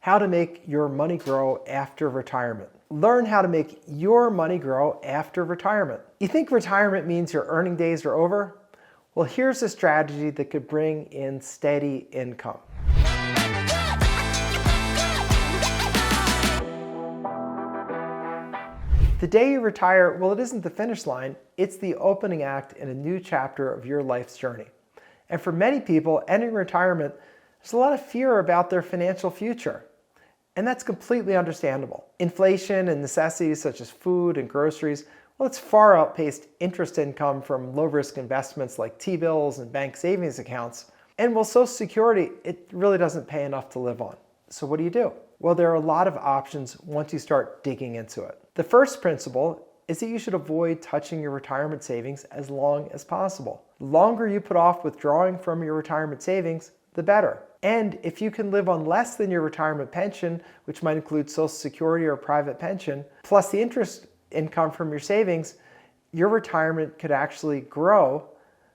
how to make your money grow after retirement. Learn how to make your money grow after retirement. You think retirement means your earning days are over? Well, here's a strategy that could bring in steady income. The day you retire, well, it isn't the finish line, it's the opening act in a new chapter of your life's journey. And for many people entering retirement, there's a lot of fear about their financial future. And that's completely understandable. Inflation and necessities such as food and groceries, well, it's far outpaced interest income from low-risk investments like T-bills and bank savings accounts. And while Social Security, it really doesn't pay enough to live on. So what do? Well, there are a lot of options once you start digging into it. The first principle is that you should avoid touching your retirement savings as long as possible. The longer you put off withdrawing from your retirement savings, the better. And if you can live on less than your retirement pension, which might include Social Security or private pension, plus the interest income from your savings, your retirement could actually grow,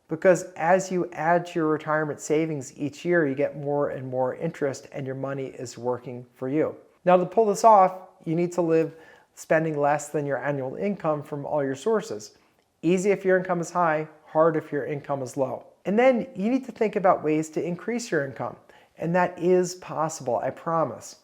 because as you add to your retirement savings each year, you get more and more interest and your money is working for you. Now, to pull this off, you need to live spending less than your annual income from all your sources. Easy if your income is high, hard if your income is low. And then you need to think about ways to increase your income. And that is possible, I promise.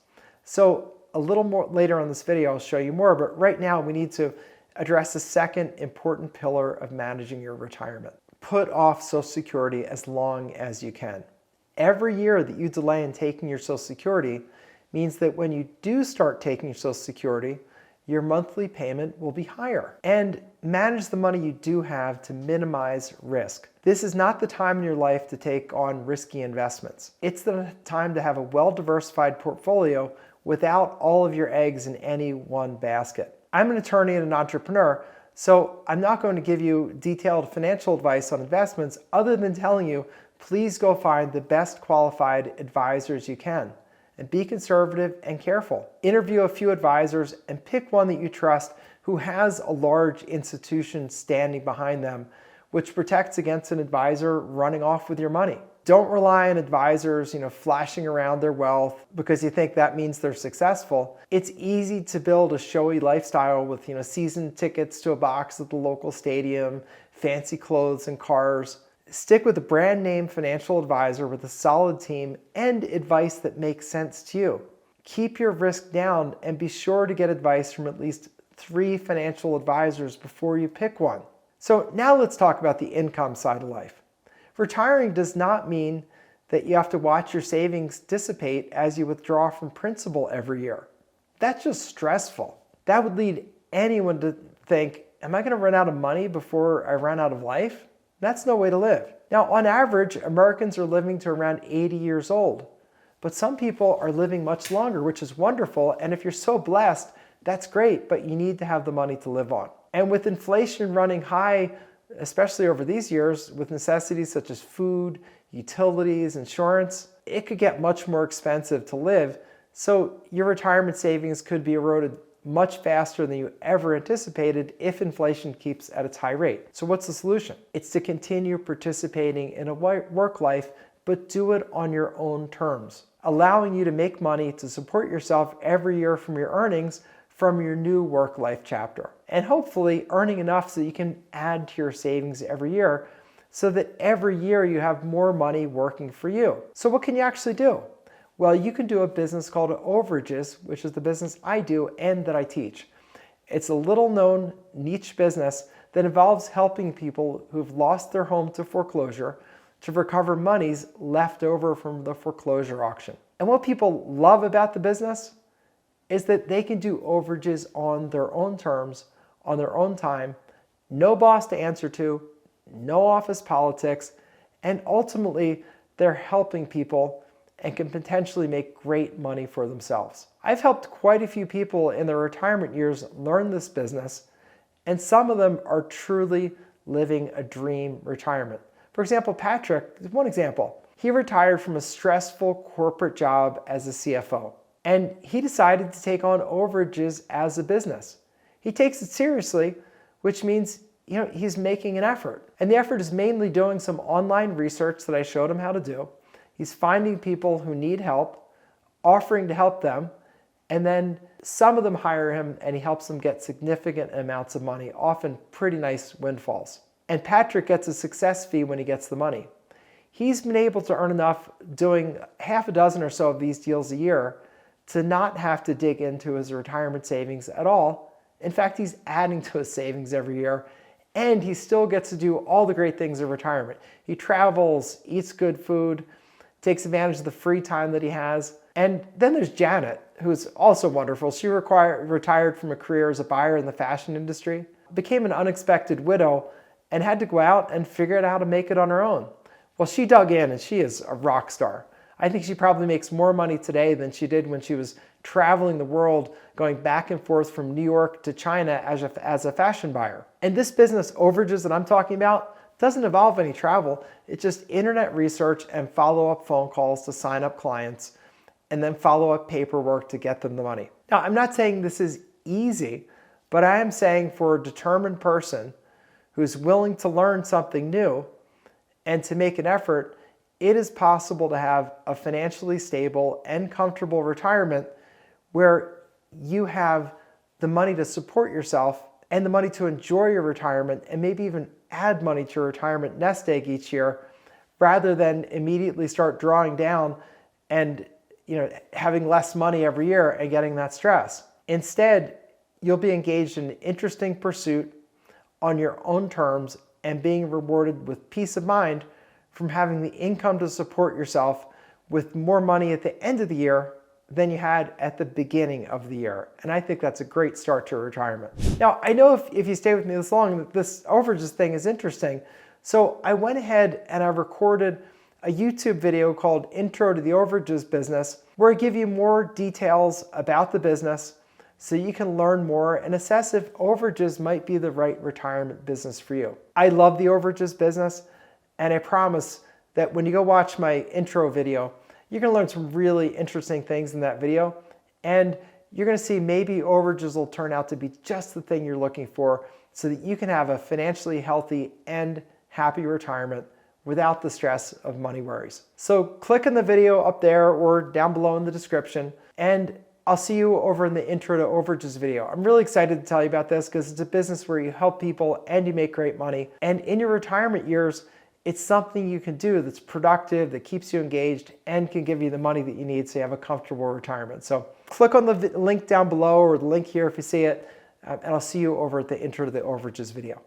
So a little more later on this video, I'll show you more, but right now we need to address the second important pillar of managing your retirement. Put off Social Security as long as you can. Every year that you delay in taking your Social Security means that when you do start taking your Social Security, your monthly payment will be higher. And manage the money you do have to minimize risk. This is not the time in your life to take on risky investments. It's the time to have a well-diversified portfolio without all of your eggs in any one basket. I'm an attorney and an entrepreneur, so I'm not going to give you detailed financial advice on investments other than telling you, please go find the best qualified advisors you can. And be conservative and careful. Interview a few advisors and pick one that you trust who has a large institution standing behind them, which protects against an advisor running off with your money. Don't rely on advisors, flashing around their wealth because you think that means they're successful. It's easy to build a showy lifestyle with, season tickets to a box at the local stadium, fancy clothes and cars. Stick with a brand name financial advisor with a solid team and advice that makes sense to you. Keep your risk down and be sure to get advice from at least 3 financial advisors before you pick one. So now let's talk about the income side of life. Retiring does not mean that you have to watch your savings dissipate as you withdraw from principal every year. That's just stressful. That would lead anyone to think, am I going to run out of money before I run out of life? That's no way to live. Now, on average, Americans are living to around 80 years old, but some people are living much longer, which is wonderful. And if you're so blessed, that's great, but you need to have the money to live on. And with inflation running high, especially over these years, with necessities such as food, utilities, insurance, it could get much more expensive to live. So your retirement savings could be eroded much faster than you ever anticipated if inflation keeps at its high rate. So what's the solution? It's to continue participating in a work life, but do it on your own terms, allowing you to make money to support yourself every year from your earnings from your new work life chapter. And hopefully earning enough so you can add to your savings every year so that every year you have more money working for you. So what can you actually do? Well, you can do a business called Overages, which is the business I do and that I teach. It's a little known niche business that involves helping people who've lost their home to foreclosure to recover monies left over from the foreclosure auction. And what people love about the business is that they can do overages on their own terms, on their own time, no boss to answer to, no office politics, and ultimately they're helping people and can potentially make great money for themselves. I've helped quite a few people in their retirement years learn this business, and some of them are truly living a dream retirement. For example, Patrick is one example. He retired from a stressful corporate job as a CFO, and he decided to take on overages as a business. He takes it seriously, which means he's making an effort. And the effort is mainly doing some online research that I showed him how to do. He's finding people who need help, offering to help them, and then some of them hire him and he helps them get significant amounts of money, often pretty nice windfalls. And Patrick gets a success fee when he gets the money. He's been able to earn enough doing half a dozen or so of these deals a year to not have to dig into his retirement savings at all. In fact, he's adding to his savings every year, and he still gets to do all the great things of retirement. He travels, eats good food, takes advantage of the free time that he has. And then there's Janet, who's also wonderful. She retired from a career as a buyer in the fashion industry, became an unexpected widow, and had to go out and figure out how to make it on her own. Well, she dug in and she is a rock star. I think she probably makes more money today than she did when she was traveling the world, going back and forth from New York to China as a fashion buyer. And this business, Overages, that I'm talking about, doesn't involve any travel. It's just internet research and follow-up phone calls to sign up clients, and then follow-up paperwork to get them the money. Now, I'm not saying this is easy, but I am saying for a determined person who's willing to learn something new and to make an effort, it is possible to have a financially stable and comfortable retirement where you have the money to support yourself and the money to enjoy your retirement and maybe even add money to your retirement nest egg each year, rather than immediately start drawing down and having less money every year and getting that stress. Instead, you'll be engaged in an interesting pursuit on your own terms and being rewarded with peace of mind from having the income to support yourself with more money at the end of the year than you had at the beginning of the year. And I think that's a great start to retirement. Now, I know if you stay with me this long, that this overages thing is interesting. So I went ahead and I recorded a YouTube video called Intro to the Overages Business, where I give you more details about the business so you can learn more and assess if overages might be the right retirement business for you. I love the overages business, and I promise that when you go watch my intro video, you're going to learn some really interesting things in that video, and you're going to see maybe overages will turn out to be just the thing you're looking for so that you can have a financially healthy and happy retirement without the stress of money worries. So click on the video up there or down below in the description, and I'll see you over in the Intro to Overages video. I'm really excited to tell you about this because it's a business where you help people and you make great money. And in your retirement years, it's something you can do that's productive, that keeps you engaged, and can give you the money that you need so you have a comfortable retirement. So click on the link down below or the link here if you see it, and I'll see you over at the Intro to the Overages video.